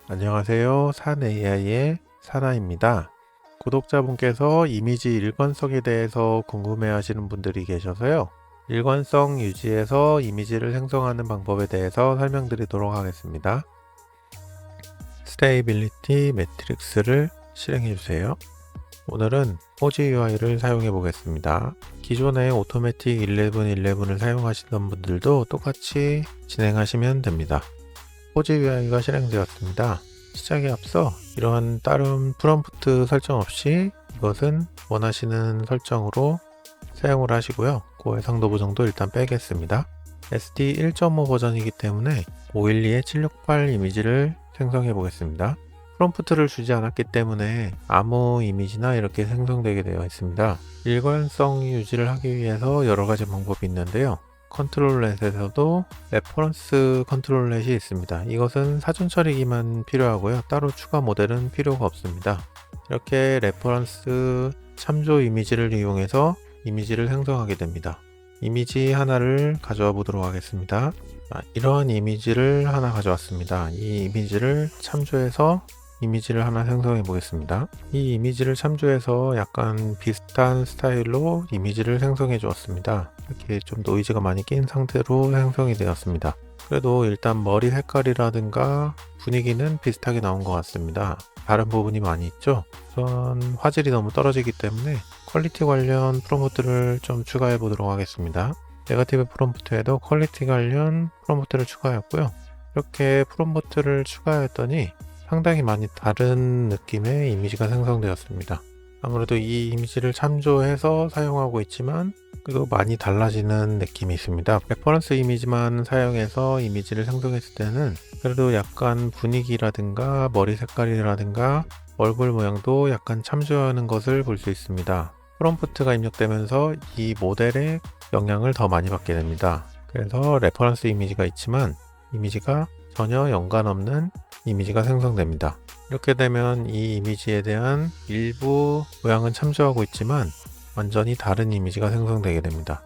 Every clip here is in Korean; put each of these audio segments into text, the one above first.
안녕하세요. 산 AI의 사나입니다. 구독자분께서 이미지 일관성에 대해서 궁금해 하시는 분들이 계셔서요. 일관성 유지에서 이미지를 생성하는 방법에 대해서 설명드리도록 하겠습니다. 스테이빌리티 매트릭스를 실행해 주세요. 오늘은 포지 UI를 사용해 보겠습니다. 기존의 오토매틱 1111을 사용하시던 분들도 똑같이 진행하시면 됩니다. 포지 UI가 실행되었습니다. 시작에 앞서 이러한 다른 프롬프트 설정 없이 이것은 원하시는 설정으로 사용을 하시고요. 고해상도 보정도 일단 빼겠습니다. SD 1.5 버전이기 때문에 512-768 이미지를 생성해 보겠습니다. 프롬프트를 주지 않았기 때문에 아무 이미지나 이렇게 생성되게 되어 있습니다. 일관성 유지를 하기 위해서 여러 가지 방법이 있는데요. 컨트롤렛에서도 레퍼런스 컨트롤렛이 있습니다. 이것은 사전 처리기만 필요하고요. 따로 추가 모델은 필요가 없습니다. 이렇게 레퍼런스 참조 이미지를 이용해서 이미지를 생성하게 됩니다. 이미지 하나를 가져와 보도록 하겠습니다. 이러한 이미지를 하나 가져왔습니다. 이 이미지를 참조해서 이미지를 하나 생성해 보겠습니다. 이 이미지를 참조해서 약간 비슷한 스타일로 이미지를 생성해 주었습니다. 이렇게 좀 노이즈가 많이 낀 상태로 생성이 되었습니다. 그래도 일단 머리 색깔이라든가 분위기는 비슷하게 나온 것 같습니다. 다른 부분이 많이 있죠. 우선 화질이 너무 떨어지기 때문에 퀄리티 관련 프롬프트를 좀 추가해 보도록 하겠습니다. 네거티브 프롬프트에도 퀄리티 관련 프롬프트를 추가했고요. 이렇게 프롬프트를 추가했더니 상당히 많이 다른 느낌의 이미지가 생성되었습니다. 아무래도 이 이미지를 참조해서 사용하고 있지만 그래도 많이 달라지는 느낌이 있습니다. 레퍼런스 이미지만 사용해서 이미지를 생성했을 때는 그래도 약간 분위기라든가 머리 색깔이라든가 얼굴 모양도 약간 참조하는 것을 볼 수 있습니다. 프롬프트가 입력되면서 이 모델의 영향을 더 많이 받게 됩니다. 그래서 레퍼런스 이미지가 있지만 이미지가 전혀 연관 없는 이미지가 생성됩니다. 이렇게 되면 이 이미지에 대한 일부 모양은 참조하고 있지만 완전히 다른 이미지가 생성되게 됩니다.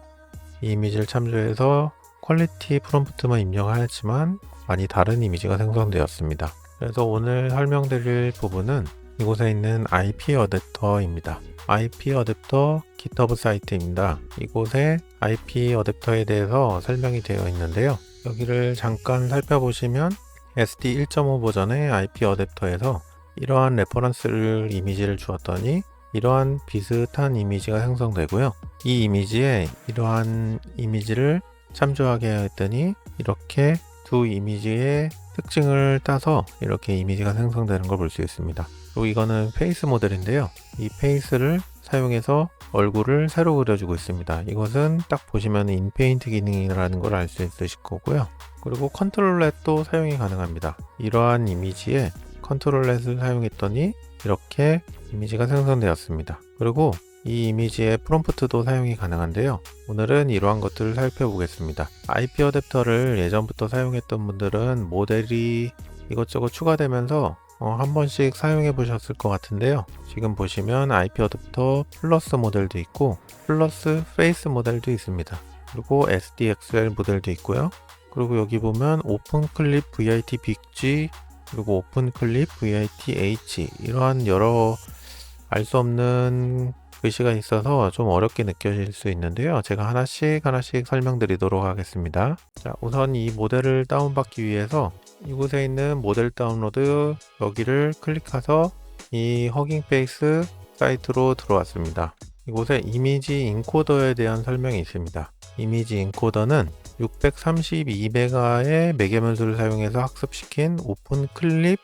이 이미지를 참조해서 퀄리티 프롬프트만 입력하였지만 많이 다른 이미지가 생성되었습니다. 그래서 오늘 설명드릴 부분은 이곳에 있는 IP 어댑터입니다. IP 어댑터 GitHub 사이트입니다. 이곳에 IP 어댑터에 대해서 설명이 되어 있는데요. 여기를 잠깐 살펴보시면 SD 1.5 버전의 IP 어댑터에서 이러한 레퍼런스를 이미지를 주었더니 이러한 비슷한 이미지가 생성되고요. 이 이미지에 이러한 이미지를 참조하게 했더니 이렇게 두 이미지의 특징을 따서 이렇게 이미지가 생성되는 걸 볼 수 있습니다. 그리고 이거는 페이스 모델인데요. 이 페이스를 사용해서 얼굴을 새로 그려주고 있습니다. 이것은 딱 보시면 인페인트 기능이라는 걸 알 수 있으실 거고요. 그리고 컨트롤렛도 사용이 가능합니다. 이러한 이미지에 컨트롤렛을 사용했더니 이렇게 이미지가 생성되었습니다. 그리고 이 이미지의 프롬프트도 사용이 가능한데요. 오늘은 이러한 것들을 살펴보겠습니다. IP 어댑터를 예전부터 사용했던 분들은 모델이 이것저것 추가되면서 한 번씩 사용해 보셨을 것 같은데요. 지금 보시면 IP 어댑터 플러스 모델도 있고 플러스 페이스 모델도 있습니다. 그리고 SDXL 모델도 있고요. 그리고 여기 보면 오픈 클립 VIT 빅G 그리고 오픈 클립 VIT H 이러한 여러 알 수 없는 글씨가 있어서 좀 어렵게 느껴질 수 있는데요. 제가 하나씩 설명드리도록 하겠습니다. 자, 우선 이 모델을 다운받기 위해서 이곳에 있는 모델 다운로드 여기를 클릭해서 이 허깅 페이스 사이트로 들어왔습니다. 이곳에 이미지 인코더에 대한 설명이 있습니다. 이미지 인코더는 632메가의 매개변수를 사용해서 학습시킨 오픈 클립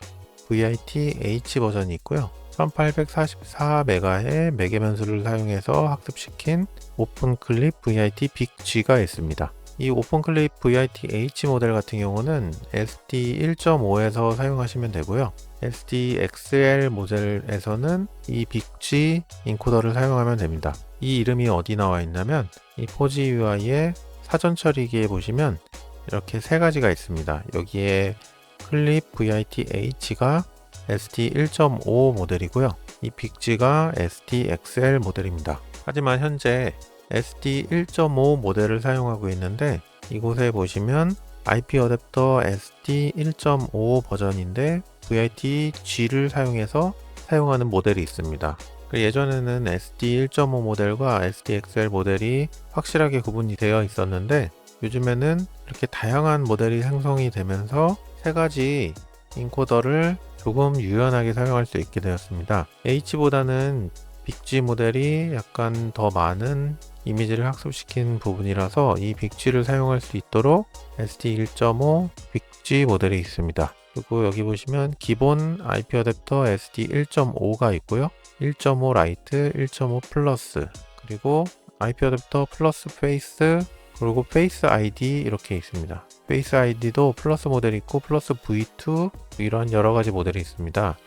VIT H 버전이 있고요. 1844메가의 매개변수를 사용해서 학습시킨 오픈 클립 VIT 빅G가 있습니다. 이 오픈 클립 VIT H 모델 같은 경우는 SD 1.5에서 사용하시면 되고요. SD XL 모델에서는 이 빅G 인코더를 사용하면 됩니다. 이 이름이 어디 나와 있냐면 이 포지 UI의 사전 처리기에 보시면 이렇게 세 가지가 있습니다. 여기에 클립 VIT H가 SD 1.5 모델이고요. 이 빅G가 SD XL 모델입니다. 하지만 현재 SD 1.5 모델을 사용하고 있는데 이곳에 보시면 IP 어댑터 SD 1.5 버전인데 VIT-G를 사용해서 사용하는 모델이 있습니다. 예전에는 SD 1.5 모델과 SDXL 모델이 확실하게 구분이 되어 있었는데 요즘에는 이렇게 다양한 모델이 생성이 되면서 세 가지 인코더를 조금 유연하게 사용할 수 있게 되었습니다. H보다는 빅G 모델이 약간 더 많은 이미지를 학습시킨 부분이라서 이 빅G를 사용할 수 있도록 SD 1.5 빅G 모델이 있습니다. 그리고 여기 보시면 기본 IP 어댑터 SD 1.5가 있고요. 1.5 라이트, 1.5 플러스, 그리고 IP 어댑터 플러스 페이스, 그리고 페이스 아이디 이렇게 있습니다. 페이스 아이디도 플러스 모델이 있고 플러스 V2 이런 여러 가지 모델이 있습니다.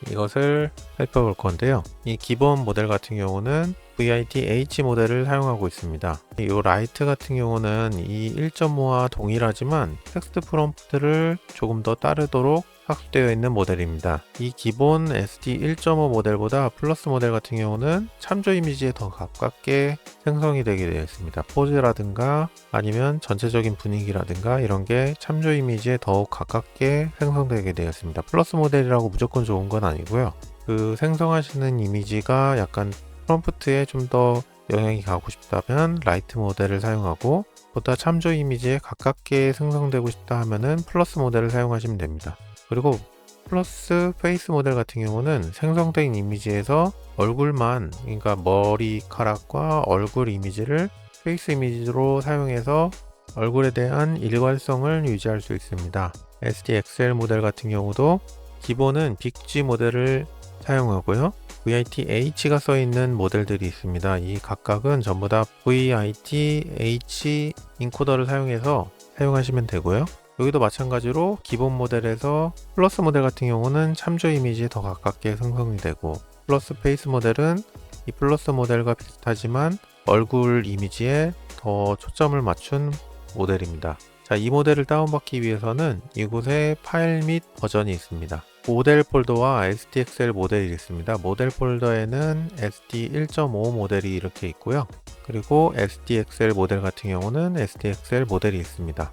이것을 살펴볼 건데요. 이 기본 모델 같은 경우는 VIT-H 모델을 사용하고 있습니다. 이 라이트 같은 경우는 이 1.5와 동일하지만 텍스트 프롬프트를 조금 더 따르도록 학습되어 있는 모델입니다. 이 기본 SD 1.5 모델보다 플러스 모델 같은 경우는 참조 이미지에 더 가깝게 생성이 되게 되어 있습니다. 포즈라든가 아니면 전체적인 분위기라든가 이런 게 참조 이미지에 더욱 가깝게 생성되게 되어 있습니다. 플러스 모델이라고 무조건 좋은 건 아니고요. 그 생성하시는 이미지가 약간 프롬프트에 좀 더 영향이 가고 싶다면 라이트 모델을 사용하고 보다 참조 이미지에 가깝게 생성되고 싶다 하면은 플러스 모델을 사용하시면 됩니다. 그리고 플러스 페이스 모델 같은 경우는 생성된 이미지에서 얼굴만, 그러니까 머리카락과 얼굴 이미지를 페이스 이미지로 사용해서 얼굴에 대한 일관성을 유지할 수 있습니다. SDXL 모델 같은 경우도 기본은 빅G 모델을 사용하고요. VIT-H가 써있는 모델들이 있습니다. 이 각각은 전부 다 VIT-H 인코더를 사용해서 사용하시면 되고요. 여기도 마찬가지로 기본 모델에서 플러스 모델 같은 경우는 참조 이미지에 더 가깝게 생성이 되고 플러스 페이스 모델은 이 플러스 모델과 비슷하지만 얼굴 이미지에 더 초점을 맞춘 모델입니다. 자, 이 모델을 다운받기 위해서는 이곳에 파일 및 버전이 있습니다. 모델 폴더와 SDXL 모델이 있습니다. 모델 폴더에는 SD 1.5 모델이 이렇게 있고요. 그리고 SDXL 모델 같은 경우는 SDXL 모델이 있습니다.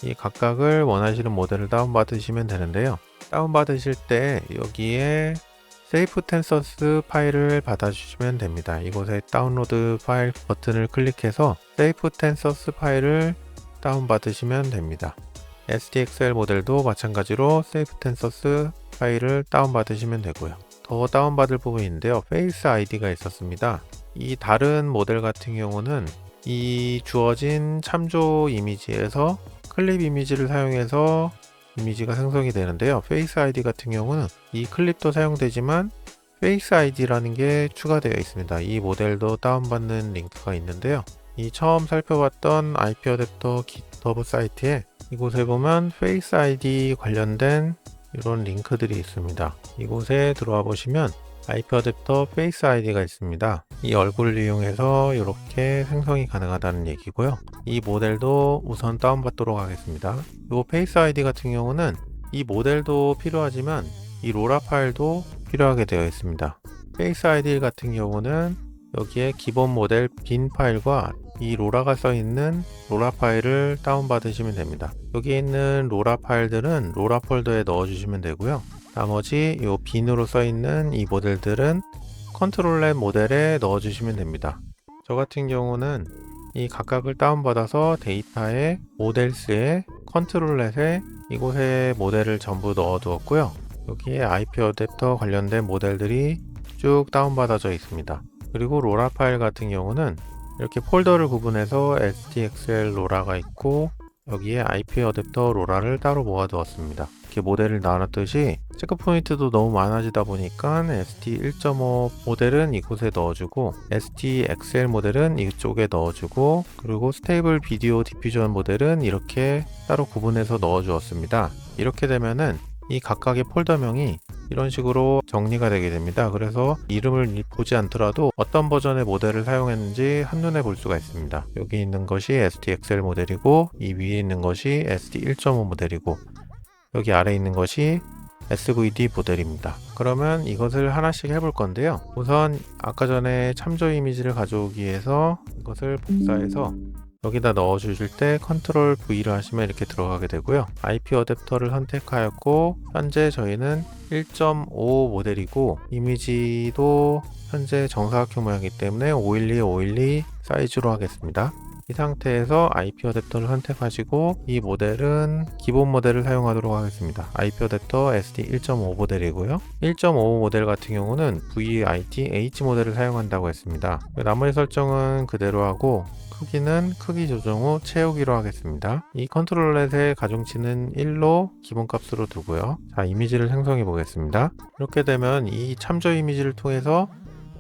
이 각각을 원하시는 모델을 다운받으시면 되는데요. 다운받으실 때 여기에 세이프 텐서스 파일을 받아주시면 됩니다. 이곳에 다운로드 파일 버튼을 클릭해서 세이프 텐서스 파일을 다운받으시면 됩니다. SDXL 모델도 마찬가지로 세이프 텐서스 파일을 다운받으시면 되고요. 더 다운받을 부분인데요. 페이스 아이디가 있었습니다. 이 다른 모델 같은 경우는 이 주어진 참조 이미지에서 클립 이미지를 사용해서 이미지가 생성이 되는데요. 페이스 아이디 같은 경우는 이 클립도 사용되지만 페이스 아이디라는 게 추가되어 있습니다. 이 모델도 다운받는 링크가 있는데요. 이 처음 살펴봤던 IP 어댑터 깃허브 사이트에 이곳에 보면 페이스 아이디 관련된 이런 링크들이 있습니다. 이곳에 들어와 보시면 IP 어댑터 페이스 아이디가 있습니다. 이 얼굴을 이용해서 이렇게 생성이 가능하다는 얘기고요. 이 모델도 우선 다운받도록 하겠습니다. 이 페이스 아이디 같은 경우는 이 모델도 필요하지만 이 로라 파일도 필요하게 되어 있습니다. 페이스 아이디 같은 경우는 여기에 기본 모델 빈 파일과 이 로라가 써 있는 로라 파일을 다운받으시면 됩니다. 여기 있는 로라 파일들은 로라 폴더에 넣어 주시면 되고요. 나머지 이 빈으로 써 있는 이 모델들은 컨트롤렛 모델에 넣어 주시면 됩니다. 저 같은 경우는 이 각각을 다운받아서 데이터에 모델스에 컨트롤렛에 이곳에 모델을 전부 넣어 두었고요. 여기에 IP 어댑터 관련된 모델들이 쭉 다운받아져 있습니다. 그리고 로라 파일 같은 경우는 이렇게 폴더를 구분해서 SDXL 로라가 있고 여기에 IP 어댑터 로라를 따로 모아 두었습니다. 이렇게 모델을 나눴듯이 체크 포인트도 너무 많아지다 보니까 SD 1.5 모델은 이곳에 넣어주고 SDXL 모델은 이쪽에 넣어주고 그리고 스테이블 비디오 디퓨전 모델은 이렇게 따로 구분해서 넣어 주었습니다. 이렇게 되면은 이 각각의 폴더명이 이런 식으로 정리가 되게 됩니다. 그래서 이름을 보지 않더라도 어떤 버전의 모델을 사용했는지 한눈에 볼 수가 있습니다. 여기 있는 것이 SDXL 모델이고 이 위에 있는 것이 SD 1.5 모델이고 여기 아래에 있는 것이 SVD 모델입니다. 그러면 이것을 하나씩 해볼 건데요. 우선 아까 전에 참조 이미지를 가져오기 위해서 이것을 복사해서 여기다 넣어 주실 때 컨트롤 V를 하시면 이렇게 들어가게 되고요. IP 어댑터를 선택하였고 현재 저희는 1.5 모델이고 이미지도 현재 정사각형 모양이기 때문에 512, 512 사이즈로 하겠습니다. 이 상태에서 IP 어댑터를 선택하시고 이 모델은 기본 모델을 사용하도록 하겠습니다. IP 어댑터 SD 1.5 모델이고요. 1.5 모델 같은 경우는 VIT-H 모델을 사용한다고 했습니다. 나머지 설정은 그대로 하고 크기는 크기 조정 후 채우기로 하겠습니다. 이 컨트롤렛의 가중치는 1로 기본값으로 두고요. 자, 이미지를 생성해 보겠습니다. 이렇게 되면 이 참조 이미지를 통해서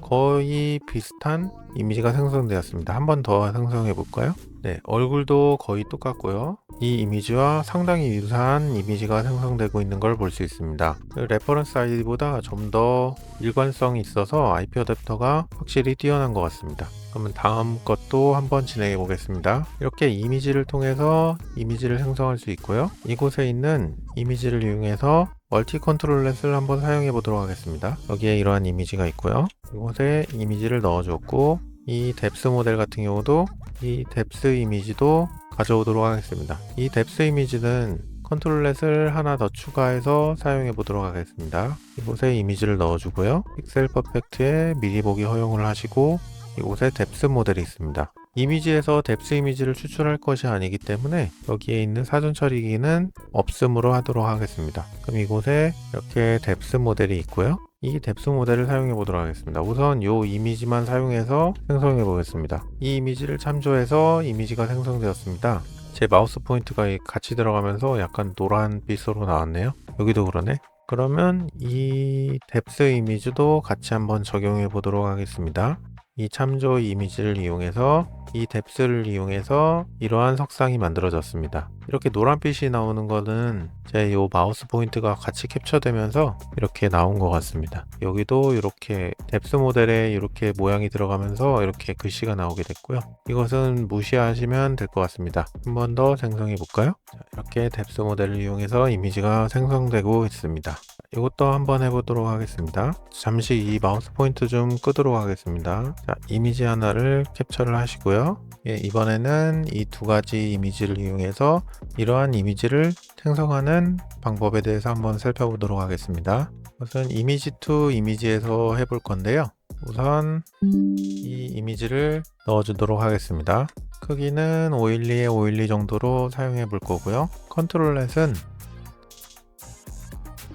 거의 비슷한 이미지가 생성되었습니다. 한 번 더 생성해 볼까요? 네, 얼굴도 거의 똑같고요. 이 이미지와 상당히 유사한 이미지가 생성되고 있는 걸 볼 수 있습니다. 레퍼런스 아이디보다 좀 더 일관성이 있어서 IP 어댑터가 확실히 뛰어난 것 같습니다. 그러면 다음 것도 한번 진행해 보겠습니다. 이렇게 이미지를 통해서 이미지를 생성할 수 있고요. 이곳에 있는 이미지를 이용해서 멀티 컨트롤렛을 한번 사용해 보도록 하겠습니다. 여기에 이러한 이미지가 있고요. 이곳에 이미지를 넣어줬고 이 뎁스 모델 같은 경우도 이 뎁스 이미지도 가져오도록 하겠습니다. 이 뎁스 이미지는 컨트롤렛을 하나 더 추가해서 사용해 보도록 하겠습니다. 이곳에 이미지를 넣어주고요. 픽셀 퍼펙트에 미리 보기 허용을 하시고 이곳에 뎁스 모델이 있습니다. 이미지에서 뎁스 이미지를 추출할 것이 아니기 때문에 여기에 있는 사전 처리기는 없음으로 하도록 하겠습니다. 그럼 이곳에 이렇게 뎁스 모델이 있고요. 이 뎁스 모델을 사용해 보도록 하겠습니다. 우선 이 이미지만 사용해서 생성해 보겠습니다. 이 이미지를 참조해서 이미지가 생성되었습니다. 제 마우스 포인트가 같이 들어가면서 약간 노란빛으로 나왔네요. 여기도 그러네. 그러면 이 뎁스 이미지도 같이 한번 적용해 보도록 하겠습니다. 이 참조 이미지를 이용해서 이 뎁스를 이용해서 이러한 석상이 만들어졌습니다. 이렇게 노란빛이 나오는 거는 제 이 마우스 포인트가 같이 캡처되면서 이렇게 나온 것 같습니다. 여기도 이렇게 뎁스 모델에 이렇게 모양이 들어가면서 이렇게 글씨가 나오게 됐고요. 이것은 무시하시면 될 것 같습니다. 한 번 더 생성해 볼까요? 자, 이렇게 뎁스 모델을 이용해서 이미지가 생성되고 있습니다. 이것도 한번 해보도록 하겠습니다. 잠시 이 마우스 포인트 좀 끄도록 하겠습니다. 자, 이미지 하나를 캡처를 하시고요. 예, 이번에는 이 두 가지 이미지를 이용해서 이러한 이미지를 생성하는 방법에 대해서 한번 살펴보도록 하겠습니다. 우선 이미지 투 이미지에서 해볼 건데요. 우선 이 이미지를 넣어주도록 하겠습니다. 크기는 512에 512 정도로 사용해 볼 거고요. 컨트롤렛은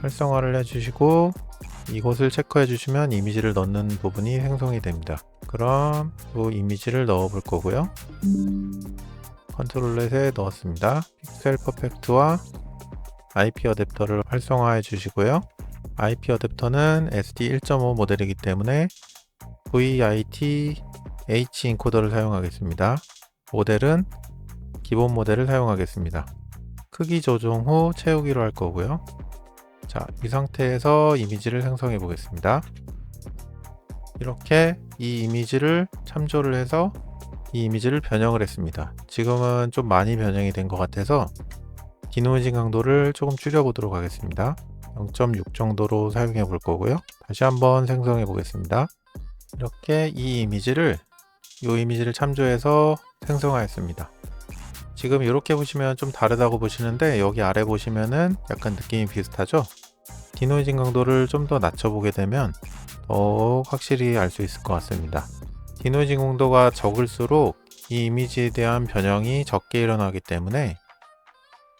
활성화를 해주시고 이곳을 체크해 주시면 이미지를 넣는 부분이 생성이 됩니다. 그럼 이 이미지를 넣어 볼 거고요. 컨트롤렛에 넣었습니다. 픽셀 퍼펙트와 IP 어댑터를 활성화해 주시고요. IP 어댑터는 SD 1.5 모델이기 때문에 VIT-H 인코더를 사용하겠습니다. 모델은 기본 모델을 사용하겠습니다. 크기 조정 후 채우기로 할 거고요. 자, 이 상태에서 이미지를 생성해 보겠습니다. 이렇게 이 이미지를 참조를 해서 이 이미지를 변형을 했습니다. 지금은 좀 많이 변형이 된 것 같아서 디노이징 강도를 조금 줄여 보도록 하겠습니다. 0.6 정도로 사용해 볼 거고요. 다시 한번 생성해 보겠습니다. 이렇게 이 이미지를 참조해서 생성하였습니다. 지금 이렇게 보시면 좀 다르다고 보시는데 여기 아래 보시면은 약간 느낌이 비슷하죠? 디노이징 강도를 좀 더 낮춰보게 되면 더욱 확실히 알 수 있을 것 같습니다. 디노이징 강도가 적을수록 이 이미지에 대한 변형이 적게 일어나기 때문에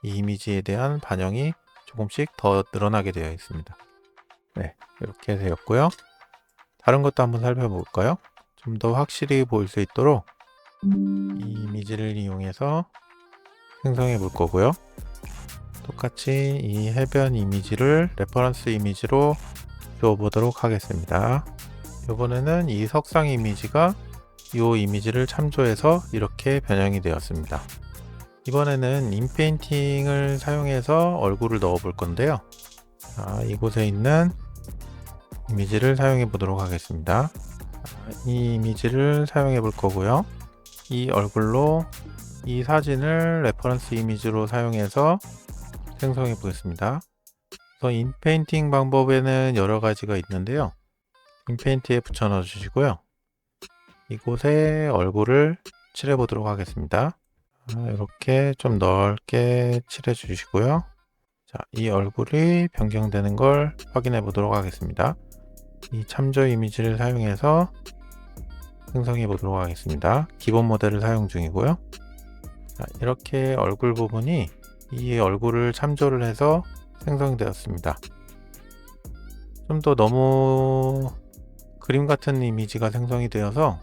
이 이미지에 대한 반영이 조금씩 더 늘어나게 되어 있습니다. 네, 이렇게 되었고요. 다른 것도 한번 살펴볼까요? 좀 더 확실히 보일 수 있도록 이 이미지를 이용해서 생성해 볼 거고요. 똑같이 이 해변 이미지를 레퍼런스 이미지로 줘보도록 하겠습니다. 이번에는 이 석상 이미지가 이 이미지를 참조해서 이렇게 변형이 되었습니다. 이번에는 인페인팅을 사용해서 얼굴을 넣어 볼 건데요. 자, 이곳에 있는 이미지를 사용해 보도록 하겠습니다. 이 이미지를 사용해 볼 거고요. 이 얼굴로 이 사진을 레퍼런스 이미지로 사용해서 생성해 보겠습니다. 그래서 인페인팅 방법에는 여러 가지가 있는데요. 인페인트에 붙여 넣어 주시고요. 이곳에 얼굴을 칠해 보도록 하겠습니다. 이렇게 좀 넓게 칠해 주시고요. 자, 이 얼굴이 변경되는 걸 확인해 보도록 하겠습니다. 이 참조 이미지를 사용해서 생성해 보도록 하겠습니다. 기본 모델을 사용 중이고요. 자, 이렇게 얼굴 부분이 이 얼굴을 참조를 해서 생성이 되었습니다. 좀 더 너무 그림 같은 이미지가 생성이 되어서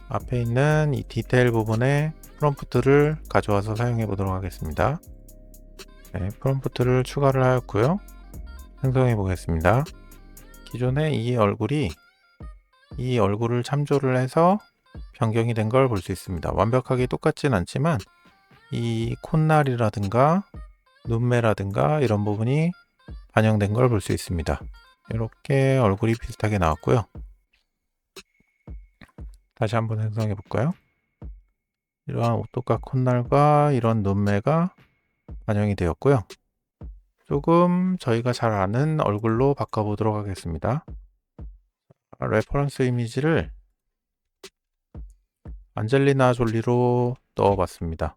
앞에 있는 이 디테일 부분에 프롬프트를 가져와서 사용해 보도록 하겠습니다. 네, 프롬프트를 추가를 하였고요. 생성해 보겠습니다. 기존에 이 얼굴을 참조를 해서 변경이 된 걸 볼 수 있습니다. 완벽하게 똑같진 않지만 이 콧날이라든가 눈매라든가 이런 부분이 반영된 걸 볼 수 있습니다. 이렇게 얼굴이 비슷하게 나왔고요. 다시 한번 생성해 볼까요? 이러한 오똑각 콧날과 이런 눈매가 반영이 되었고요. 조금 저희가 잘 아는 얼굴로 바꿔보도록 하겠습니다. 레퍼런스 이미지를 안젤리나 졸리로 넣어봤습니다.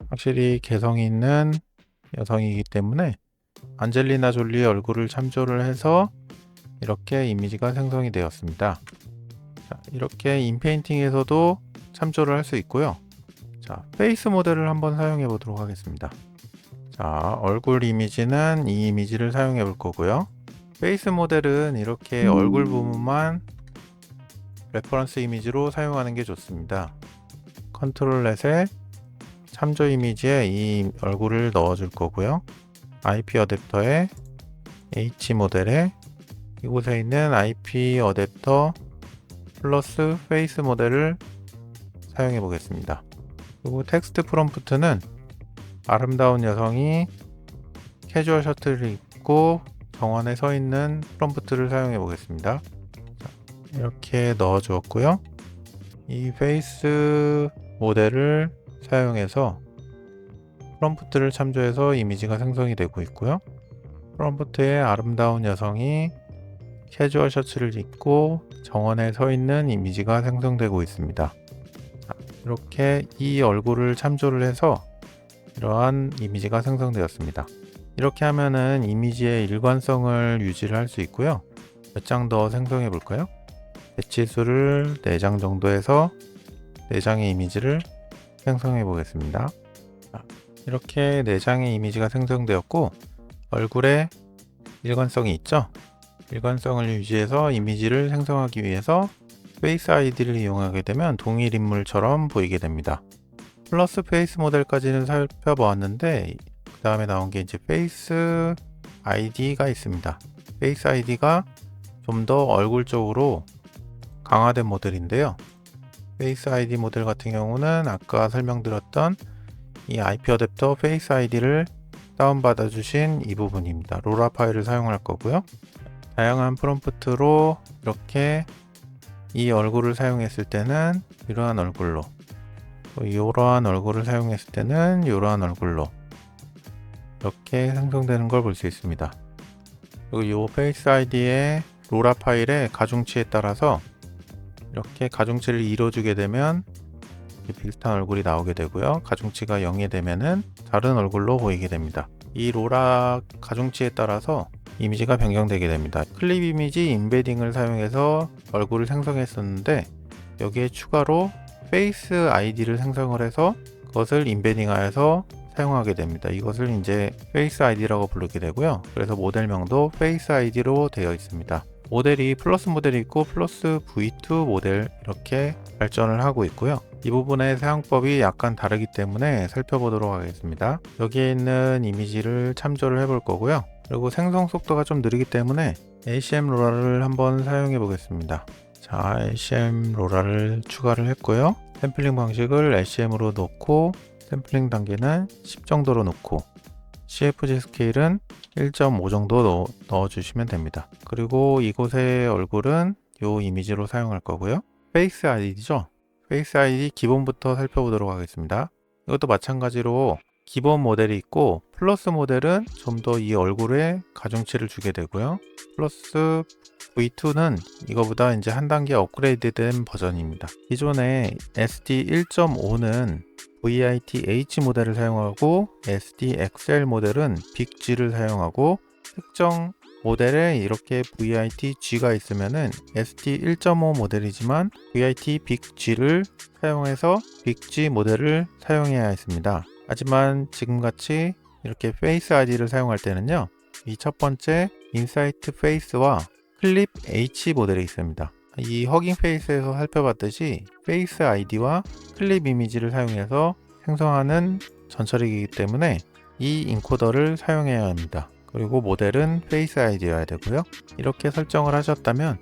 확실히 개성이 있는 여성이기 때문에 안젤리나 졸리 얼굴을 참조를 해서 이렇게 이미지가 생성이 되었습니다. 자, 이렇게 인페인팅에서도 참조를 할 수 있고요. 자, 페이스 모델을 한번 사용해 보도록 하겠습니다. 자, 얼굴 이미지는 이 이미지를 사용해 볼 거고요. 페이스 모델은 이렇게 얼굴 부분만 레퍼런스 이미지로 사용하는 게 좋습니다. 컨트롤 넷에 참조 이미지에 이 얼굴을 넣어 줄 거고요. IP 어댑터에 H 모델에 이곳에 있는 IP 어댑터 플러스 페이스 모델을 사용해 보겠습니다. 그리고 텍스트 프롬프트는 아름다운 여성이 캐주얼 셔츠를 입고 정원에 서 있는 프롬프트를 사용해 보겠습니다. 이렇게 넣어 주었고요. 이 페이스 모델을 사용해서 프롬프트를 참조해서 이미지가 생성이 되고 있고요. 프롬프트에 아름다운 여성이 캐주얼 셔츠를 입고 정원에 서 있는 이미지가 생성되고 있습니다. 이렇게 이 얼굴을 참조를 해서 이러한 이미지가 생성되었습니다. 이렇게 하면은 이미지의 일관성을 유지를 할 수 있고요. 몇 장 더 생성해 볼까요? 배치수를 4장 정도 해서 4장의 이미지를 생성해 보겠습니다. 이렇게 4장의 이미지가 생성되었고 얼굴에 일관성이 있죠? 일관성을 유지해서 이미지를 생성하기 위해서 페이스 아이디를 이용하게 되면 동일 인물처럼 보이게 됩니다. 플러스 페이스 모델까지는 살펴보았는데 그 다음에 나온 게 이제 페이스 아이디가 있습니다. 페이스 아이디가 좀 더 얼굴 쪽으로 강화된 모델인데요. 페이스 아이디 모델 같은 경우는 아까 설명드렸던 이 IP 어댑터 페이스 아이디를 다운받아 주신 이 부분입니다. 로라 파일을 사용할 거고요. 다양한 프롬프트로 이렇게 이 얼굴을 사용했을 때는 이러한 얼굴로, 또 이러한 얼굴을 사용했을 때는 이러한 얼굴로 이렇게 생성되는 걸 볼 수 있습니다. 그리고 이 페이스 아이디의 로라 파일의 가중치에 따라서 이렇게 가중치를 이뤄주게 되면 비슷한 얼굴이 나오게 되고요. 가중치가 0이 되면은 다른 얼굴로 보이게 됩니다. 이 로라 가중치에 따라서 이미지가 변경되게 됩니다. 클립 이미지 인베딩을 사용해서 얼굴을 생성했었는데 여기에 추가로 페이스 아이디를 생성을 해서 그것을 인베딩하여서 사용하게 됩니다. 이것을 이제 페이스 아이디라고 부르게 되고요. 그래서 모델명도 페이스 아이디로 되어 있습니다. 모델이 플러스 모델이 있고 플러스 V2 모델 이렇게 발전을 하고 있고요. 이 부분의 사용법이 약간 다르기 때문에 살펴보도록 하겠습니다. 여기에 있는 이미지를 참조를 해볼 거고요. 그리고 생성 속도가 좀 느리기 때문에 ACM 로라를 한번 사용해 보겠습니다. 자, ACM 로라를 추가를 했고요. 샘플링 방식을 LCM으로 놓고 샘플링 단계는 10 정도로 놓고 CFG 스케일은 1.5 정도 넣어주시면 됩니다. 그리고 이곳의 얼굴은 이 이미지로 사용할 거고요. 페이스 아이디죠. 페이스 아이디 기본부터 살펴보도록 하겠습니다. 이것도 마찬가지로 기본 모델이 있고 플러스 모델은 좀 더 이 얼굴에 가중치를 주게 되고요. 플러스 V2는 이거보다 이제 한 단계 업그레이드 된 버전입니다. 기존에 SD 1.5는 VIT-H 모델을 사용하고 SDXL 모델은 빅G를 사용하고 특정 모델에 이렇게 VIT-G가 있으면은 SD 1.5 모델이지만 VIT 빅G를 사용해서 빅G 모델을 사용해야 했습니다. 하지만 지금같이 이렇게 페이스 ID를 사용할 때는요, 이 첫 번째 인사이트 페이스와 클립 H 모델이 있습니다. 이 허깅 페이스에서 살펴봤듯이 페이스 ID와 클립 이미지를 사용해서 생성하는 전처리이기 때문에 이 인코더를 사용해야 합니다. 그리고 모델은 페이스 ID여야 되고요. 이렇게 설정을 하셨다면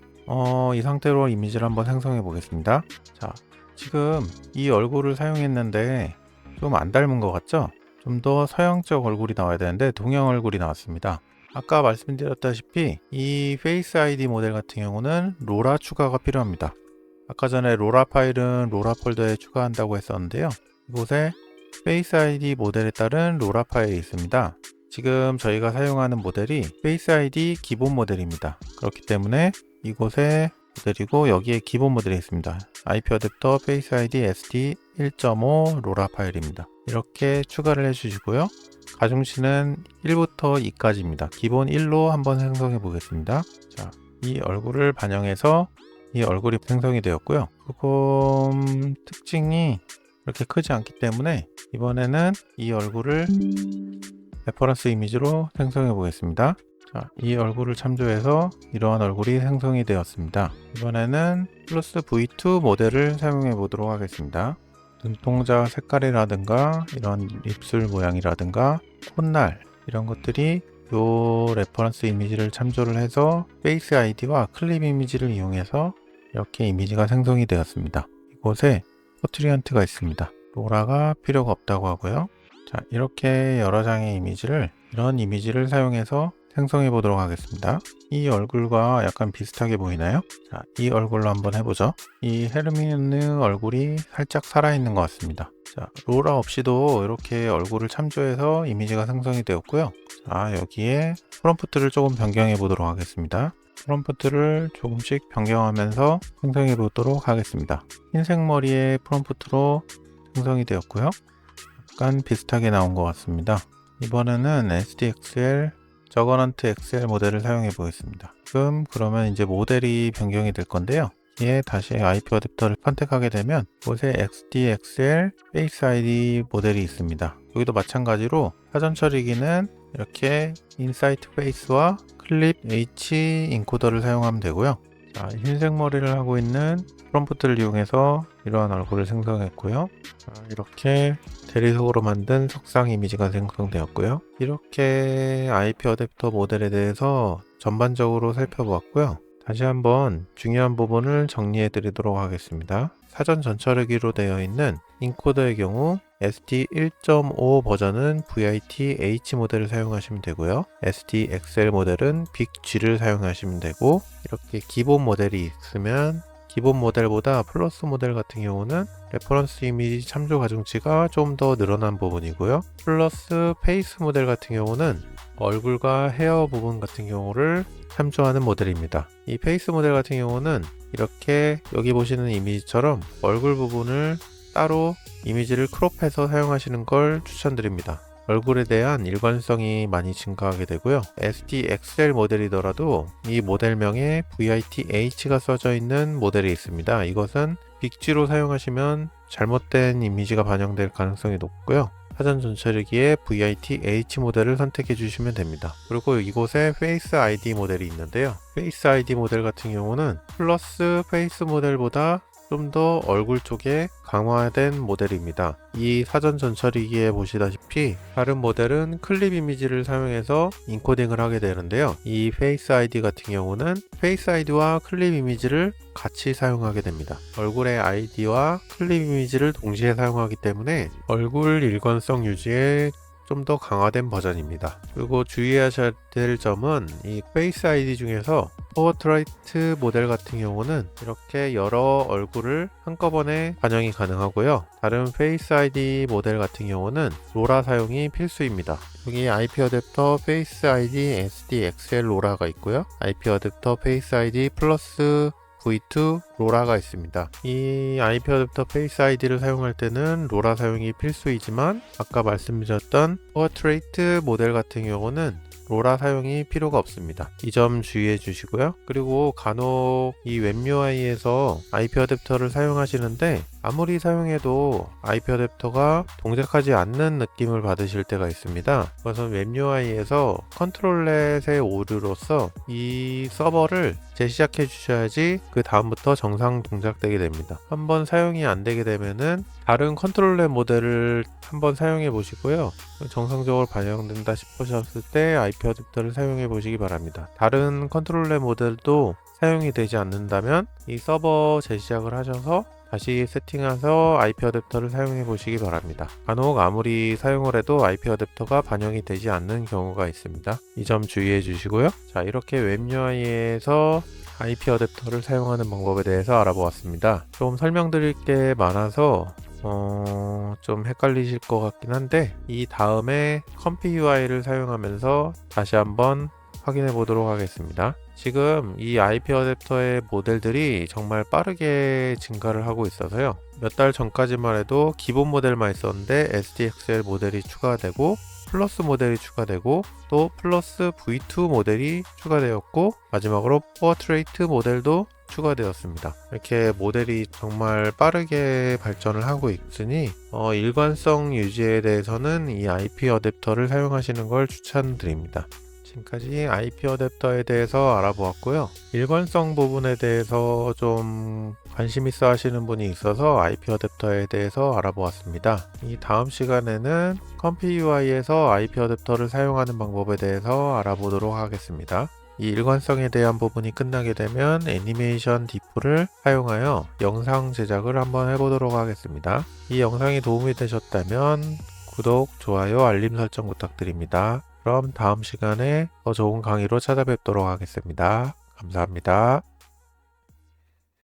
이 상태로 이미지를 한번 생성해 보겠습니다. 자, 지금 이 얼굴을 사용했는데 좀 안 닮은 것 같죠? 좀 더 서양적 얼굴이 나와야 되는데 동양 얼굴이 나왔습니다. 아까 말씀드렸다시피 이 페이스 ID 모델 같은 경우는 로라 추가가 필요합니다. 아까 전에 로라 파일은 로라 폴더에 추가한다고 했었는데요. 이곳에 페이스 ID 모델에 따른 로라 파일이 있습니다. 지금 저희가 사용하는 모델이 페이스 ID 기본 모델입니다. 그렇기 때문에 이곳에 모델이고 여기에 기본 모델이 있습니다. IP 어댑터 페이스 ID SD 1.5 로라 파일입니다. 이렇게 추가를 해주시고요. 가중치는 1부터 2까지입니다. 기본 1로 한번 생성해 보겠습니다. 자, 이 얼굴을 반영해서 이 얼굴이 생성이 되었고요. 조금 특징이 이렇게 크지 않기 때문에 이번에는 이 얼굴을 레퍼런스 이미지로 생성해 보겠습니다. 자, 이 얼굴을 참조해서 이러한 얼굴이 생성이 되었습니다. 이번에는 플러스 V2 모델을 사용해 보도록 하겠습니다. 눈동자 색깔이라든가 이런 입술 모양이라든가 콧날 이런 것들이 이 레퍼런스 이미지를 참조를 해서 페이스 아이디와 클립 이미지를 이용해서 이렇게 이미지가 생성이 되었습니다. 이곳에 포트리언트가 있습니다. 로라가 필요가 없다고 하고요. 자, 이렇게 여러 장의 이미지를 이런 이미지를 사용해서 생성해 보도록 하겠습니다. 이 얼굴과 약간 비슷하게 보이나요? 자, 이 얼굴로 한번 해보죠. 이 헤르미온느 얼굴이 살짝 살아있는 것 같습니다. 자, 로라 없이도 이렇게 얼굴을 참조해서 이미지가 생성이 되었고요. 자, 여기에 프롬프트를 조금 변경해 보도록 하겠습니다. 프롬프트를 조금씩 변경하면서 생성해 보도록 하겠습니다. 흰색 머리의 프롬프트로 생성이 되었고요. 약간 비슷하게 나온 것 같습니다. 이번에는 SDXL 저거넌트 XL 모델을 사용해 보겠습니다. 지금 그러면 이제 모델이 변경이 될 건데요. 여기에 다시 IP 어댑터를 선택하게 되면 이곳에 SDXL Face ID 모델이 있습니다. 여기도 마찬가지로 사전 처리기는 이렇게 인사이트 페이스와 클립 H 인코더를 사용하면 되고요. 자, 흰색 머리를 하고 있는 프롬프트를 이용해서 이러한 얼굴을 생성했고요. 자, 이렇게 대리석으로 만든 석상 이미지가 생성되었고요. 이렇게 IP 어댑터 모델에 대해서 전반적으로 살펴보았고요. 다시 한번 중요한 부분을 정리해 드리도록 하겠습니다. 사전 전처리기로 되어 있는 인코더의 경우 SD 1.5 버전은 VIT-H 모델을 사용하시면 되고요. SDXL 모델은 빅G를 사용하시면 되고, 이렇게 기본 모델이 있으면 기본 모델보다 플러스 모델 같은 경우는 레퍼런스 이미지 참조 가중치가 좀 더 늘어난 부분이고요. 플러스 페이스 모델 같은 경우는 얼굴과 헤어 부분 같은 경우를 참조하는 모델입니다. 이 페이스 모델 같은 경우는 이렇게 여기 보시는 이미지처럼 얼굴 부분을 따로 이미지를 크롭해서 사용하시는 걸 추천드립니다. 얼굴에 대한 일관성이 많이 증가하게 되고요. SDXL 모델이더라도 이 모델명에 VIT-H가 써져 있는 모델이 있습니다. 이것은 빅G로 사용하시면 잘못된 이미지가 반영될 가능성이 높고요. 사전 전처리기에 VIT-H 모델을 선택해 주시면 됩니다. 그리고 이곳에 Face ID 모델이 있는데요. Face ID 모델 같은 경우는 플러스 페이스 모델보다 좀 더 얼굴 쪽에 강화된 모델입니다. 이 사전 전처리기에 보시다시피 다른 모델은 클립 이미지를 사용해서 인코딩을 하게 되는데요. 이 페이스 아이디 같은 경우는 페이스 아이디와 클립 이미지를 같이 사용하게 됩니다. 얼굴의 아이디와 클립 이미지를 동시에 사용하기 때문에 얼굴 일관성 유지에 좀 더 강화된 버전입니다. 그리고 주의하셔야 될 점은 이 페이스 아이디 중에서 포트레이트 모델 같은 경우는 이렇게 여러 얼굴을 한꺼번에 반영이 가능하고요. 다른 페이스 아이디 모델 같은 경우는 로라 사용이 필수입니다. 여기 IP 어댑터 페이스 아이디 SDXL 로라가 있고요. IP 어댑터 페이스 아이디 플러스 V2, 로라가 있습니다. 이 IP 어댑터 페이스 아이디를 사용할 때는 로라 사용이 필수이지만 아까 말씀드렸던 포트레이트 모델 같은 경우는 로라 사용이 필요가 없습니다. 이 점 주의해 주시고요. 그리고 간혹 이 웹UI에서 IP 어댑터를 사용하시는데 아무리 사용해도 IP 어댑터가 동작하지 않는 느낌을 받으실 때가 있습니다. 그래서 웹UI에서 컨트롤렛의 오류로서 이 서버를 재시작해 주셔야지 그 다음부터 정상 동작되게 됩니다. 한번 사용이 안 되게 되면은 다른 컨트롤렛 모델을 한번 사용해 보시고요. 정상적으로 반영된다 싶으셨을 때 IP 어댑터를 사용해 보시기 바랍니다. 다른 컨트롤렛 모델도 사용이 되지 않는다면 이 서버 재시작을 하셔서 다시 세팅해서 IP 어댑터를 사용해 보시기 바랍니다. 간혹 아무리 사용을 해도 IP 어댑터가 반영이 되지 않는 경우가 있습니다. 이 점 주의해 주시고요. 자, 이렇게 웹UI에서 IP 어댑터를 사용하는 방법에 대해서 알아보았습니다. 좀 설명드릴 게 많아서 좀 헷갈리실 것 같긴 한데 이 다음에 컴피 UI를 사용하면서 다시 한번 확인해 보도록 하겠습니다. 지금 이 IP 어댑터의 모델들이 정말 빠르게 증가를 하고 있어서요. 몇 달 전까지만 해도 기본 모델만 있었는데 SDXL 모델이 추가되고 플러스 모델이 추가되고 또 플러스 V2 모델이 추가되었고 마지막으로 포트레이트 모델도 추가되었습니다. 이렇게 모델이 정말 빠르게 발전을 하고 있으니 일관성 유지에 대해서는 이 IP 어댑터를 사용하시는 걸 추천드립니다. 지금까지 IP 어댑터에 대해서 알아보았고요. 일관성 부분에 대해서 좀 관심 있어 하시는 분이 있어서 IP 어댑터에 대해서 알아보았습니다. 이 다음 시간에는 컴피 UI에서 IP 어댑터를 사용하는 방법에 대해서 알아보도록 하겠습니다. 이 일관성에 대한 부분이 끝나게 되면 애니메이션 디프를 사용하여 영상 제작을 한번 해보도록 하겠습니다. 이 영상이 도움이 되셨다면 구독, 좋아요, 알림 설정 부탁드립니다. 그럼 다음 시간에 더 좋은 강의로 찾아뵙도록 하겠습니다. 감사합니다.